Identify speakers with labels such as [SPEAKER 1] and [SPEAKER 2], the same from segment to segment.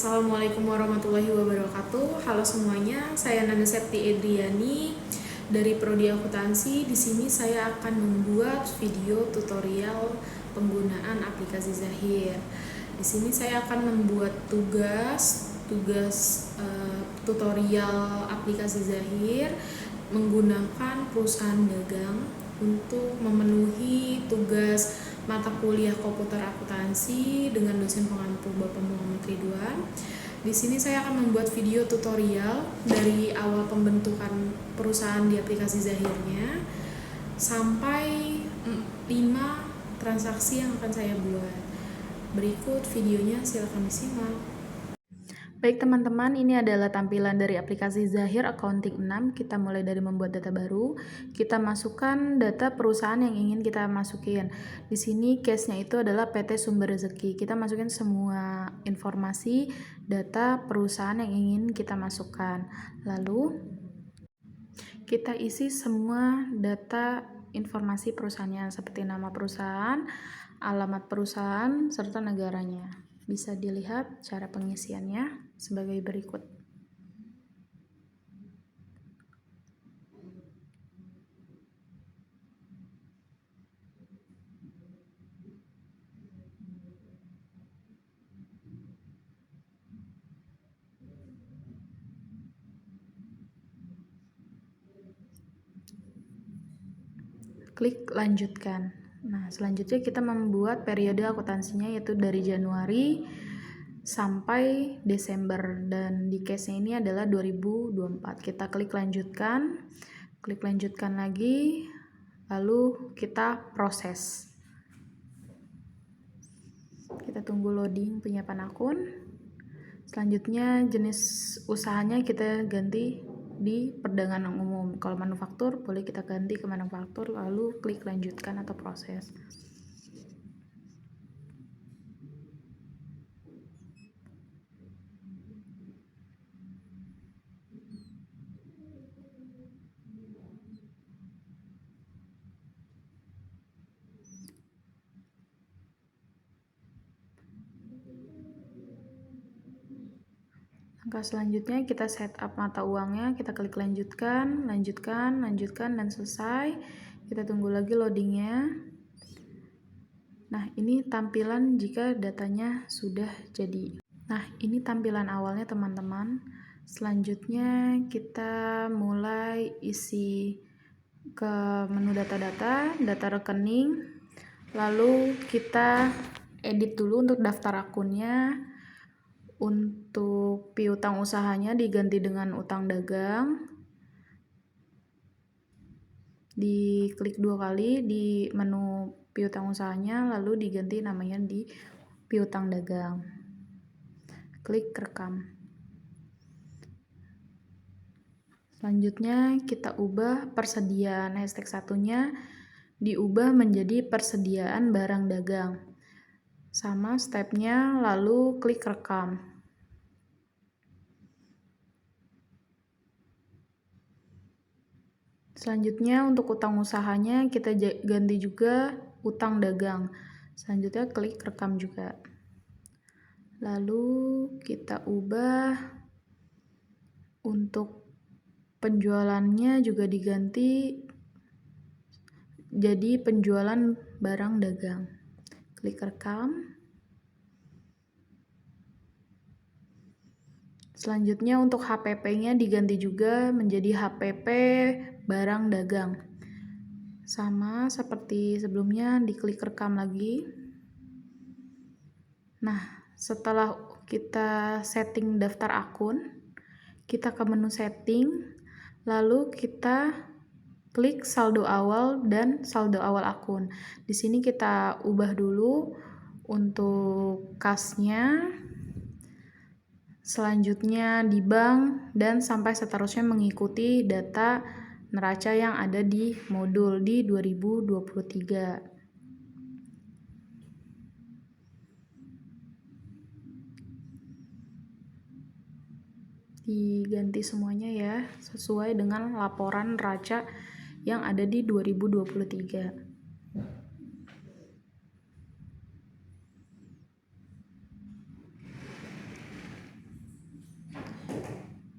[SPEAKER 1] Assalamualaikum warahmatullahi wabarakatuh. Halo semuanya, saya Nanda Septi Edriani dari Prodi Akuntansi. Di sini saya akan membuat video tutorial penggunaan aplikasi Zahir. Di sini saya akan membuat tugas tutorial aplikasi Zahir menggunakan perusahaan dagang untuk memenuhi tugas mata kuliah komputer akuntansi dengan dosen pengampu Bapak Muhammad Ridwan. Di sini saya akan membuat video tutorial dari awal pembentukan perusahaan di aplikasi Zahirnya sampai 5 transaksi yang akan saya buat. Berikut videonya, silakan disimak. Baik teman-teman, ini adalah tampilan dari aplikasi Zahir Accounting 6. Kita mulai dari membuat data baru. Kita masukkan data perusahaan yang ingin kita masukin. Di sini case-nya itu adalah PT Sumber Rezeki. Kita masukin semua informasi data perusahaan yang ingin kita masukkan. Lalu kita isi semua data informasi perusahaannya seperti nama perusahaan, alamat perusahaan, serta negaranya. Bisa dilihat cara pengisiannya sebagai berikut. Klik lanjutkan. Nah, selanjutnya kita membuat periode akuntansinya yaitu dari Januari sampai Desember, dan di case-nya ini adalah 2024. Kita klik lanjutkan lagi, lalu kita proses. Kita tunggu loading penyiapan akun. Selanjutnya jenis usahanya kita ganti di perdagangan umum. Kalau manufaktur boleh kita ganti ke manufaktur, lalu klik lanjutkan atau proses. Langkah selanjutnya kita setup mata uangnya, kita klik lanjutkan, dan selesai. Kita tunggu lagi loadingnya. Nah, ini tampilan jika datanya sudah jadi. Nah, ini tampilan awalnya teman-teman. Selanjutnya kita mulai isi ke menu data rekening, lalu kita edit dulu untuk daftar akunnya. Untuk piutang usahanya diganti dengan utang dagang. Diklik 2 kali di menu piutang usahanya, lalu diganti namanya di piutang dagang. Klik rekam. Selanjutnya kita ubah persediaan hashtag satunya, diubah menjadi persediaan barang dagang. Sama stepnya, lalu klik rekam. Selanjutnya untuk utang usahanya kita ganti juga utang dagang. Selanjutnya klik rekam juga. Lalu kita ubah untuk penjualannya juga diganti jadi penjualan barang dagang. Klik rekam. Selanjutnya untuk HPP-nya diganti juga menjadi HPP barang dagang. Sama seperti sebelumnya, diklik rekam lagi. Nah, setelah kita setting daftar akun, kita ke menu setting, lalu kita klik saldo awal dan saldo awal akun. Di sini kita ubah dulu untuk kasnya, selanjutnya di bank, dan sampai seterusnya mengikuti data neraca yang ada di modul di 2023. Diganti semuanya ya, sesuai dengan laporan neraca yang ada di 2023.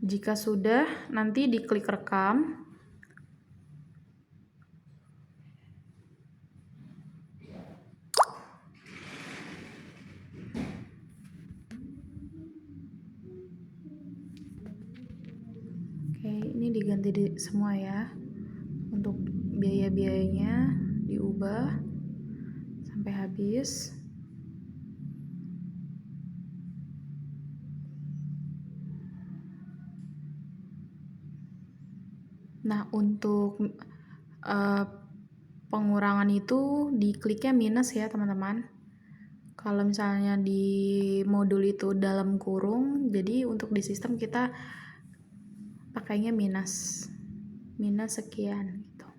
[SPEAKER 1] Jika sudah, nanti diklik rekam. Oke, ini diganti semua ya. Untuk biaya-biayanya diubah sampai habis. Nah, untuk pengurangan itu dikliknya minus ya teman-teman. Kalau misalnya di modul itu dalam kurung, jadi untuk di sistem kita pakainya minus sekian gitu.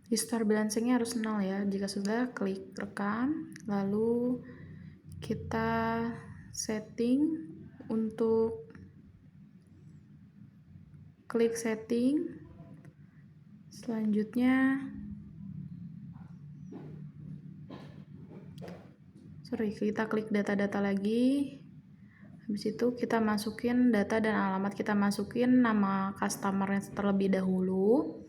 [SPEAKER 1] Restore balancingnya harus 0 ya. Jika sudah, klik rekam, lalu kita setting untuk klik setting. Selanjutnya kita klik data-data lagi. Habis itu kita masukin data dan alamat, kita masukin nama customer terlebih dahulu.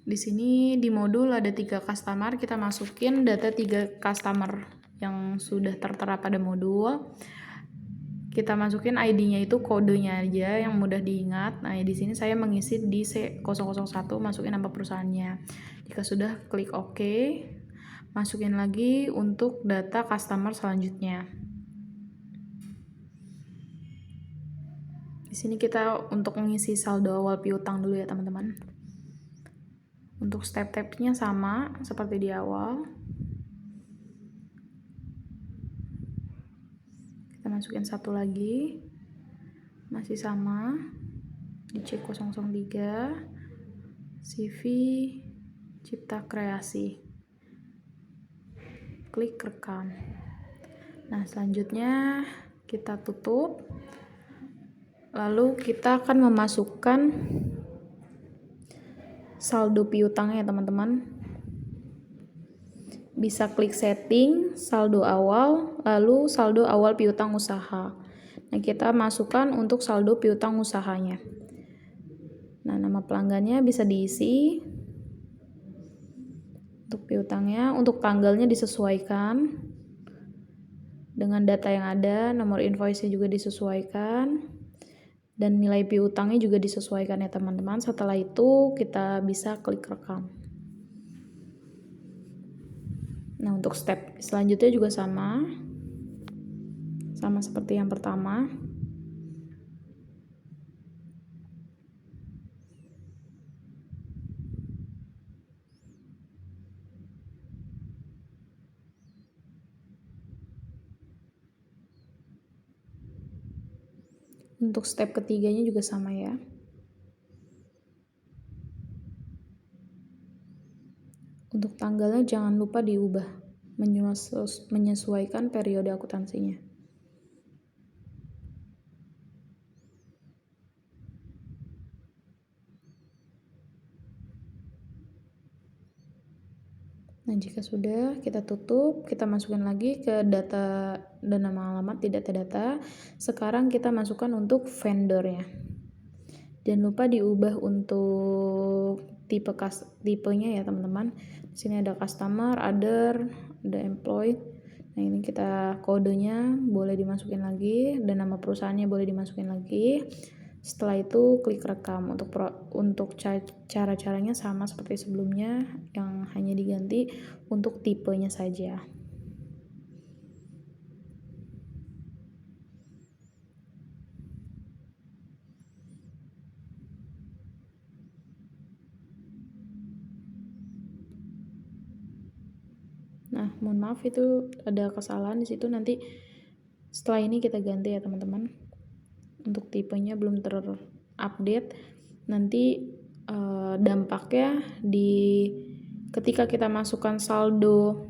[SPEAKER 1] Di sini di modul ada 3 customer, kita masukin data 3 customer yang sudah tertera pada modul. Kita masukin ID-nya itu kodenya aja yang mudah diingat. Nah, di sini saya mengisi di C001, masukin nama perusahaannya. Jika sudah, klik OK. Masukin lagi untuk data customer selanjutnya. Di sini kita untuk mengisi saldo awal piutang dulu ya, teman-teman. Untuk step-stepnya sama seperti di awal. Kita masukin satu lagi. Masih sama. Di C003. CV Cipta Kreasi. Klik rekam. Nah, selanjutnya kita tutup. Lalu kita akan memasukkan saldo piutangnya ya teman-teman. Bisa klik setting, saldo awal, lalu saldo awal piutang usaha. Nah, kita masukkan untuk saldo piutang usahanya. Nah, nama pelanggannya bisa diisi. Untuk piutangnya, untuk tanggalnya disesuaikan dengan data yang ada, nomor invoice-nya juga disesuaikan. Dan nilai piutangnya juga disesuaikan ya teman-teman. Setelah itu kita bisa klik rekam. Nah, untuk step selanjutnya juga sama seperti yang pertama. Untuk step ketiganya juga sama ya. Untuk tanggalnya jangan lupa diubah, menyesuaikan periode akuntansinya. Nah, jika sudah, kita tutup, kita masukkan lagi ke data dan nama alamat di data-data. Sekarang kita masukkan untuk vendornya. Jangan lupa diubah untuk tipenya ya teman-teman. Di sini ada customer, other, ada employee. Nah, ini kita kodenya boleh dimasukin lagi dan nama perusahaannya boleh dimasukin lagi. Setelah itu klik rekam. Untuk cara-caranya sama seperti sebelumnya, yang hanya diganti untuk tipenya saja. Nah, mohon maaf itu ada kesalahan di situ, nanti setelah ini kita ganti ya teman-teman. Untuk tipenya belum terupdate. Nanti dampaknya ketika kita masukkan saldo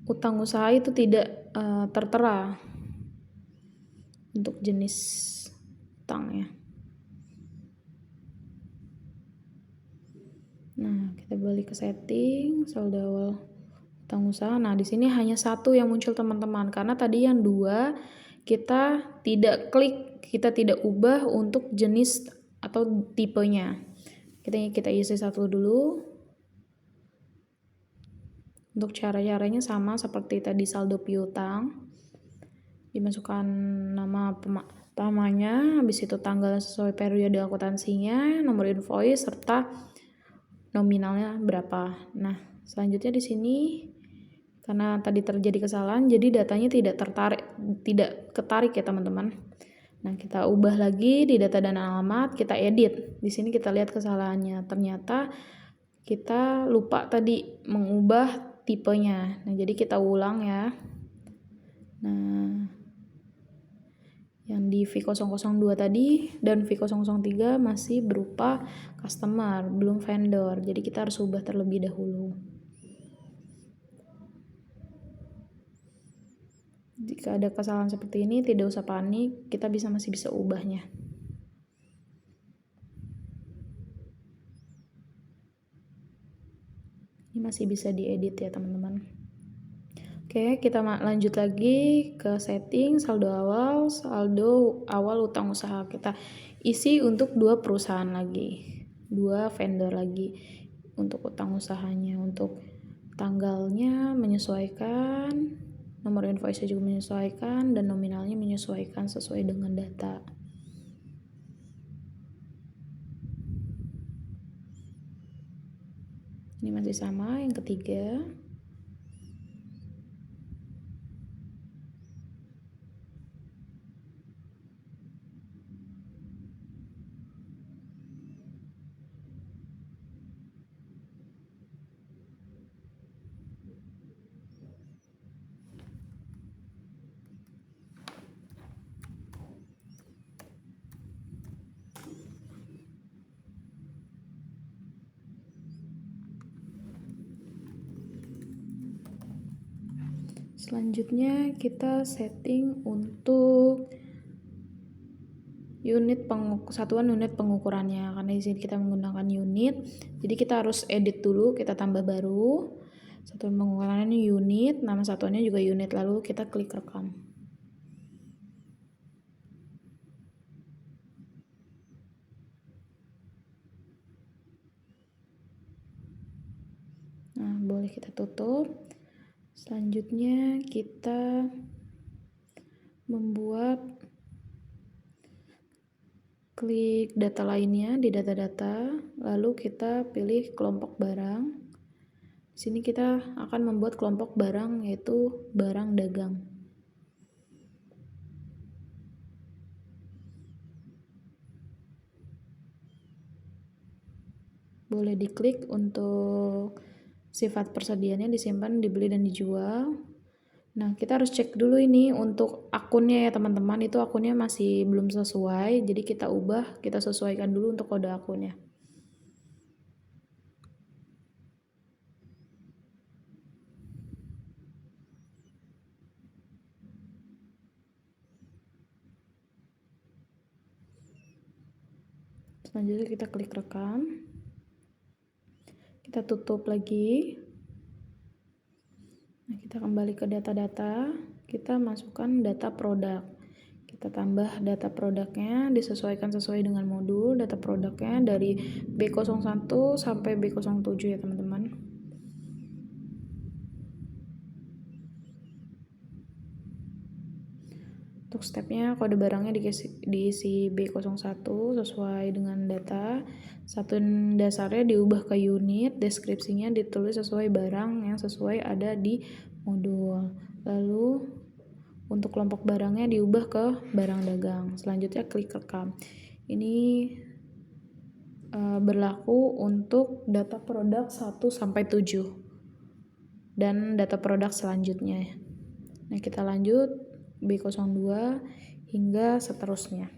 [SPEAKER 1] utang usaha itu tidak tertera untuk jenis utangnya. Nah, kita balik ke setting saldo awal utang usaha. Nah, di sini hanya satu yang muncul teman-teman, karena tadi yang dua kita tidak klik, kita tidak ubah untuk jenis atau tipenya. Kita isi satu dulu. Untuk cara-caranya sama seperti tadi saldo piutang. Dimasukkan nama pertamanya, habis itu tanggal sesuai periode akuntansinya, nomor invoice serta nominalnya berapa. Nah, selanjutnya di sini karena tadi terjadi kesalahan, jadi datanya tidak ketarik ya teman-teman. Nah, kita ubah lagi di data dan alamat, kita edit. Di sini kita lihat kesalahannya. Ternyata kita lupa tadi mengubah tipenya. Nah, jadi kita ulang ya. Nah, yang di V002 tadi dan V003 masih berupa customer, belum vendor. Jadi kita harus ubah terlebih dahulu. Jika ada kesalahan seperti ini, tidak usah panik, kita masih bisa ubahnya. Ini masih bisa diedit ya teman-teman. Oke, kita lanjut lagi ke setting saldo awal utang usaha. Kita isi untuk 2 perusahaan lagi, 2 vendor lagi untuk utang usahanya. Untuk tanggalnya menyesuaikan, nomor invoice juga menyesuaikan, dan nominalnya menyesuaikan sesuai dengan data. Ini masih sama, yang ketiga. Selanjutnya kita setting untuk satuan unit pengukurannya, karena di sini kita menggunakan unit, jadi kita harus edit dulu, kita tambah baru satuan pengukurannya unit, nama satuannya juga unit, lalu kita klik rekam. Nah, boleh kita tutup. Selanjutnya kita membuat klik data lainnya di data-data, lalu kita pilih kelompok barang. Di sini kita akan membuat kelompok barang, yaitu barang dagang. Boleh diklik untuk sifat persediaannya, disimpan, dibeli, dan dijual. Nah, kita harus cek dulu ini untuk akunnya ya teman-teman, itu akunnya masih belum sesuai, jadi kita ubah, kita sesuaikan dulu untuk kode akunnya. Selanjutnya kita klik rekam, kita tutup lagi. Nah, kita kembali ke data-data, kita masukkan data produk, kita tambah data produknya, disesuaikan sesuai dengan modul. Data produknya dari B01 sampai B07 ya teman-teman. Untuk stepnya, kode barangnya diisi B01 sesuai dengan data. Satuan dasarnya diubah ke unit, deskripsinya ditulis sesuai barang yang sesuai ada di modul. Lalu untuk kelompok barangnya diubah ke barang dagang. Selanjutnya klik rekam. Ini berlaku untuk data produk 1 sampai 7.
[SPEAKER 2] dan data produk selanjutnya. Nah, kita lanjut B02 hingga seterusnya.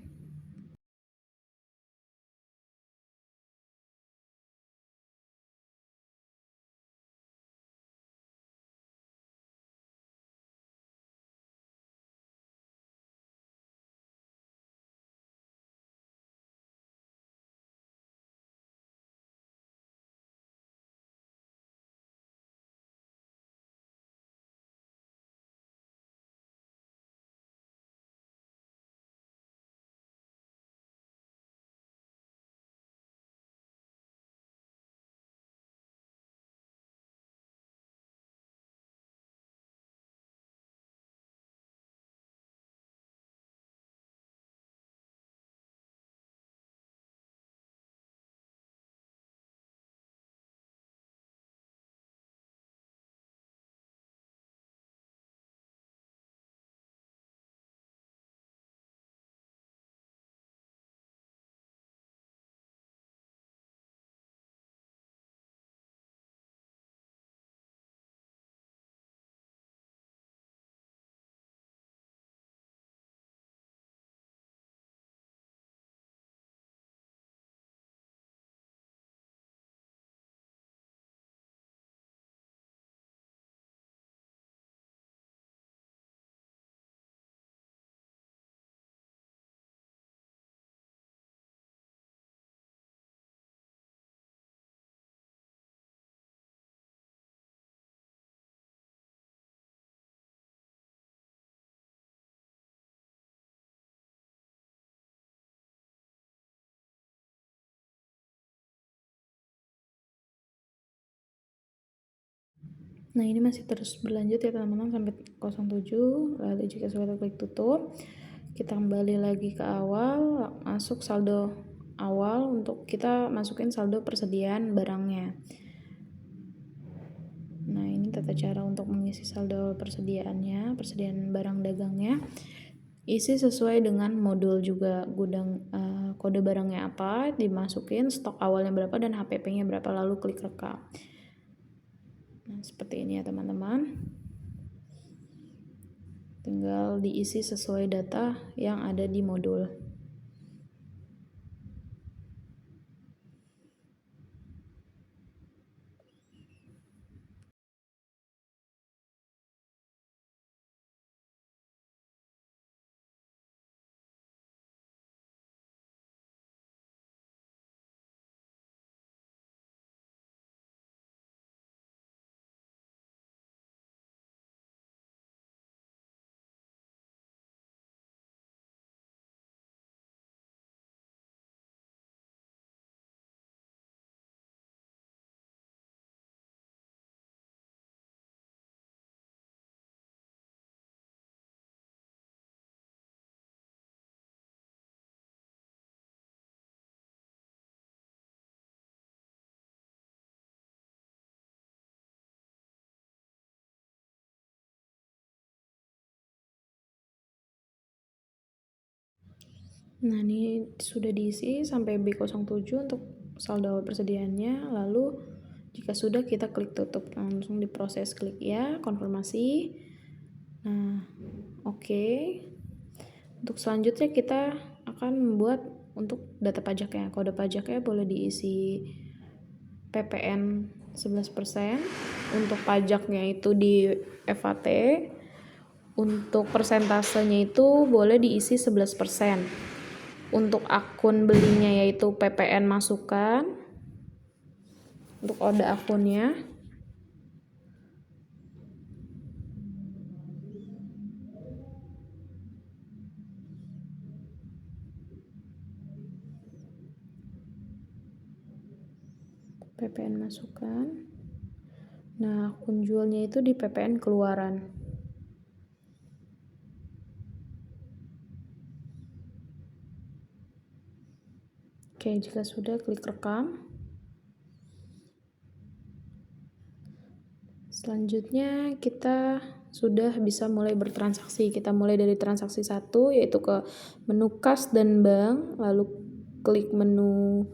[SPEAKER 2] Nah, ini masih terus berlanjut ya teman-teman sampai 07. Lalu jika sudah klik tutup, kita kembali lagi ke awal, masuk saldo awal untuk kita masukin saldo persediaan barangnya. Nah, ini tata cara untuk mengisi saldo persediaannya, persediaan barang dagangnya. Isi sesuai dengan modul juga, gudang kode barangnya apa, dimasukin, stok awalnya berapa, dan HPP-nya berapa, lalu klik rekam. Nah, seperti ini ya teman-teman. Tinggal diisi sesuai data yang ada di modul. Nah, ini sudah diisi sampai B07 untuk saldo awal persediaannya. Lalu jika sudah, kita klik tutup, langsung diproses, klik ya, konfirmasi. Nah, oke. Untuk selanjutnya kita akan membuat untuk data pajaknya. Kode pajaknya boleh diisi PPN 11%, untuk pajaknya itu di FAT, untuk persentasenya itu boleh diisi 11%. Untuk akun belinya yaitu PPN masukan, untuk kode akunnya. PPN masukan. Nah, akun jualnya itu di PPN keluaran. Oke, jika sudah, klik rekam. Selanjutnya kita sudah bisa mulai bertransaksi. Kita mulai dari transaksi 1, yaitu ke menu kas dan bank, lalu klik menu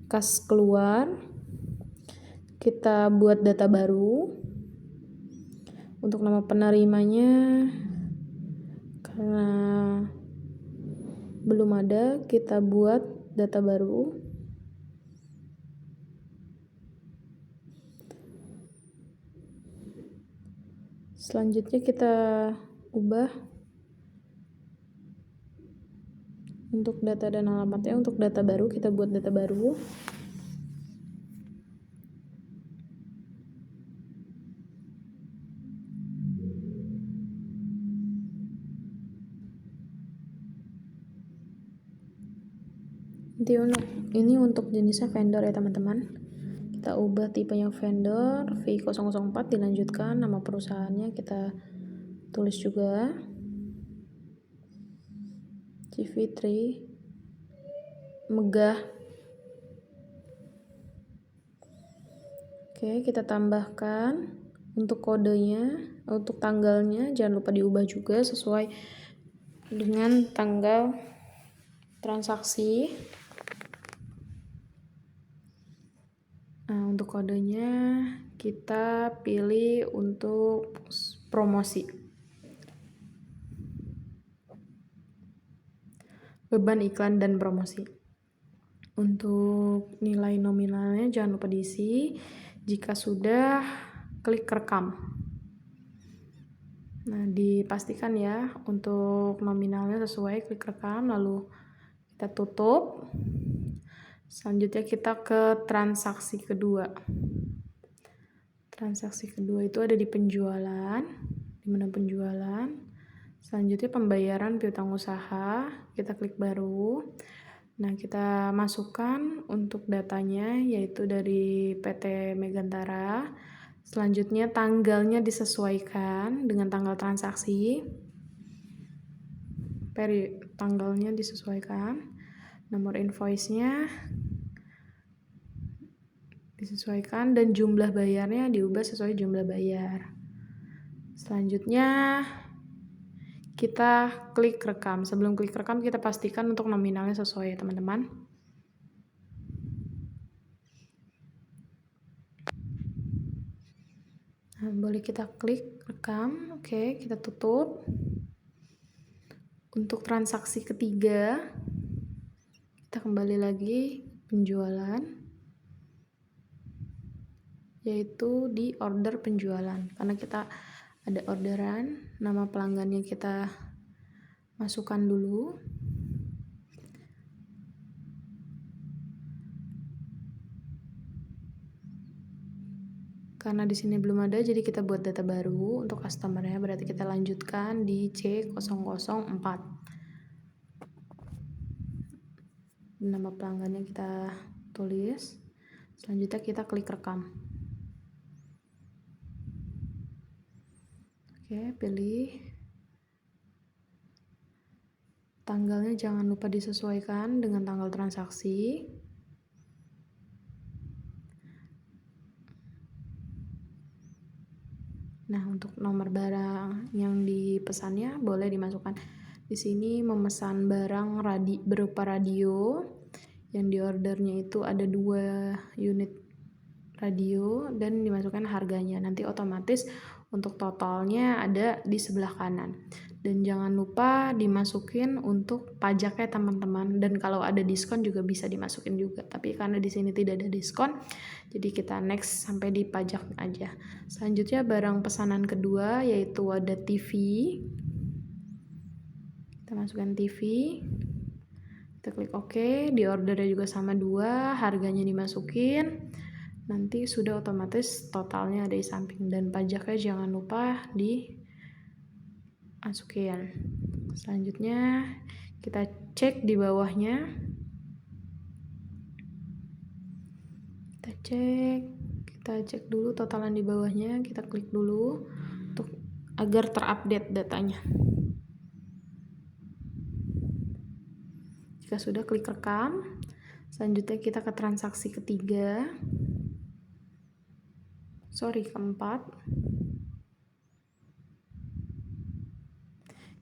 [SPEAKER 2] kas keluar. Kita buat data baru. Untuk nama penerimanya, karena belum ada, kita buat data baru. Selanjutnya kita ubah untuk data dan alamatnya. Untuk data baru, kita buat data baru. Ini untuk jenisnya vendor ya teman-teman. Kita ubah tipenya vendor, V004, dilanjutkan nama perusahaannya kita tulis juga CV3 Megah. Oke, kita tambahkan untuk kodenya, untuk tanggalnya jangan lupa diubah juga sesuai dengan tanggal transaksi. Nah, untuk kodenya kita pilih untuk promosi. Beban iklan dan promosi. Untuk nilai nominalnya jangan lupa diisi. Jika sudah, klik rekam. Nah, dipastikan ya untuk nominalnya sesuai, klik rekam, lalu kita tutup. Selanjutnya kita ke transaksi kedua. Transaksi kedua itu ada di penjualan, di menu penjualan. Selanjutnya pembayaran piutang usaha, kita klik baru. Nah, kita masukkan untuk datanya yaitu dari PT Megantara. Selanjutnya tanggalnya disesuaikan dengan tanggal transaksi. Tanggalnya disesuaikan. Nomor invoice-nya disesuaikan dan jumlah bayarnya diubah sesuai jumlah bayar. Selanjutnya kita klik rekam. Sebelum klik rekam kita pastikan untuk nominalnya sesuai ya teman-teman. Nah, boleh kita klik rekam. Oke, kita tutup. Untuk transaksi ketiga kita kembali lagi penjualan, yaitu di order penjualan. Karena kita ada orderan, nama pelanggannya kita masukkan dulu. Karena di sini belum ada, jadi kita buat data baru untuk customer-nya. Berarti kita lanjutkan di C004. Nama pelanggannya kita tulis. Selanjutnya kita klik rekam. Oke, pilih. Tanggalnya jangan lupa disesuaikan dengan tanggal transaksi. Nah, untuk nomor barang yang dipesannya boleh dimasukkan. Di sini memesan barang berupa radio. Yang diordernya itu ada 2 unit radio dan dimasukkan harganya. Nanti otomatis untuk totalnya ada di sebelah kanan. Dan jangan lupa dimasukin untuk pajaknya teman-teman. Dan kalau ada diskon juga bisa dimasukin juga. Tapi karena di sini tidak ada diskon, jadi kita next sampai di pajak aja. Selanjutnya barang pesanan kedua yaitu ada TV. Kita masukkan TV. Kita klik OK, di ordernya juga sama 2, harganya dimasukin. Nanti sudah otomatis totalnya ada di samping dan pajaknya jangan lupa dimasukin. Selanjutnya kita cek di bawahnya. Kita cek dulu totalan di bawahnya, kita klik dulu untuk agar terupdate datanya. Jika sudah, klik rekam. Selanjutnya kita ke transaksi keempat.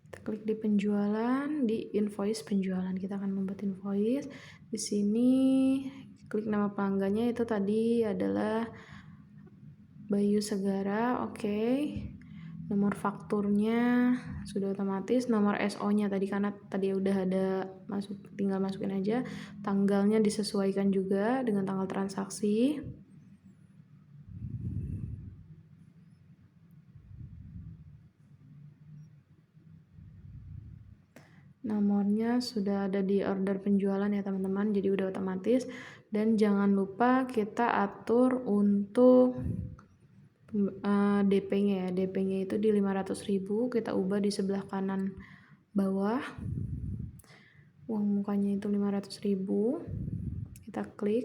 [SPEAKER 2] Kita klik di penjualan, di invoice penjualan. Kita akan membuat invoice. Di sini klik nama pelanggannya, itu tadi adalah Bayu Segara. Oke. Nomor fakturnya sudah otomatis, nomor SO-nya tadi karena tadi udah ada tinggal masukin aja. Tanggalnya disesuaikan juga dengan tanggal transaksi. Nomornya sudah ada di order penjualan ya teman-teman, jadi udah otomatis. Dan jangan lupa kita atur untuk DP-nya ya. DP-nya itu di 500.000, kita ubah di sebelah kanan bawah. Uang mukanya itu 500.000. Kita klik.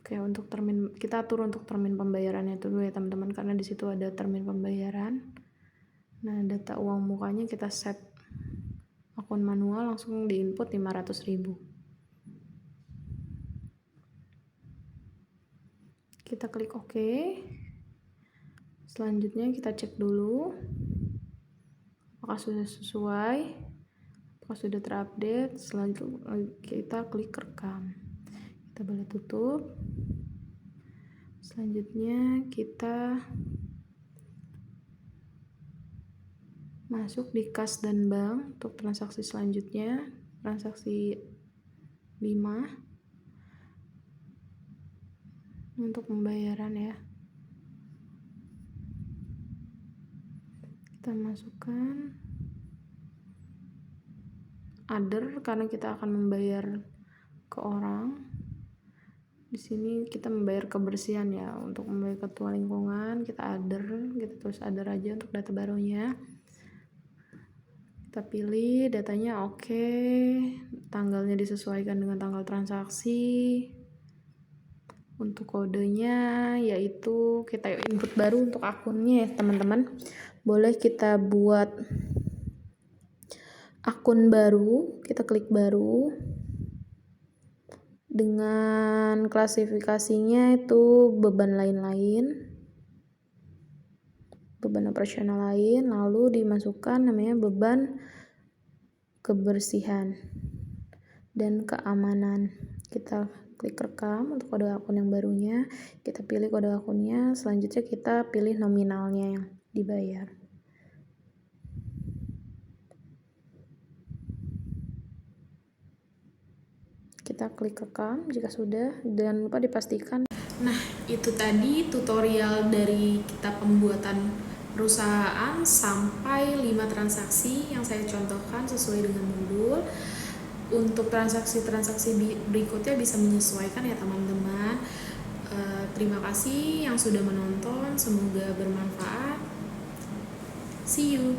[SPEAKER 2] Oke, untuk kita atur untuk termin pembayarannya dulu ya teman-teman, karena di situ ada termin pembayaran. Nah, data uang mukanya kita set akun manual, langsung diinput 500.000. Kita klik OK. Selanjutnya kita cek dulu apakah sudah sesuai, apakah sudah terupdate. Selanjutnya kita klik rekam. Kita boleh tutup. Selanjutnya kita masuk di kas dan bank untuk transaksi selanjutnya, transaksi 5 untuk pembayaran ya. Kita masukkan other karena kita akan membayar ke orang. Di sini kita membayar kebersihan ya. Untuk membayar ketua lingkungan kita other, kita tulis other aja untuk data barunya. Kita pilih datanya oke, tanggalnya disesuaikan dengan tanggal transaksi. Untuk kodenya yaitu kita input baru untuk akunnya ya teman-teman. Boleh kita buat akun baru, kita klik baru. Dengan klasifikasinya itu beban lain-lain, beban operasional lain, lalu dimasukkan namanya beban kebersihan dan keamanan. Kita klik rekam untuk kode akun yang barunya, kita pilih kode akunnya, selanjutnya kita pilih nominalnya yang dibayar. Kita klik rekam jika sudah, dan lupa dipastikan.
[SPEAKER 1] Nah, itu tadi tutorial dari kita pembuatan perusahaan sampai 5 transaksi yang saya contohkan sesuai dengan modul. Untuk transaksi-transaksi berikutnya bisa menyesuaikan ya teman-teman. Terima kasih yang sudah menonton, semoga bermanfaat. See you.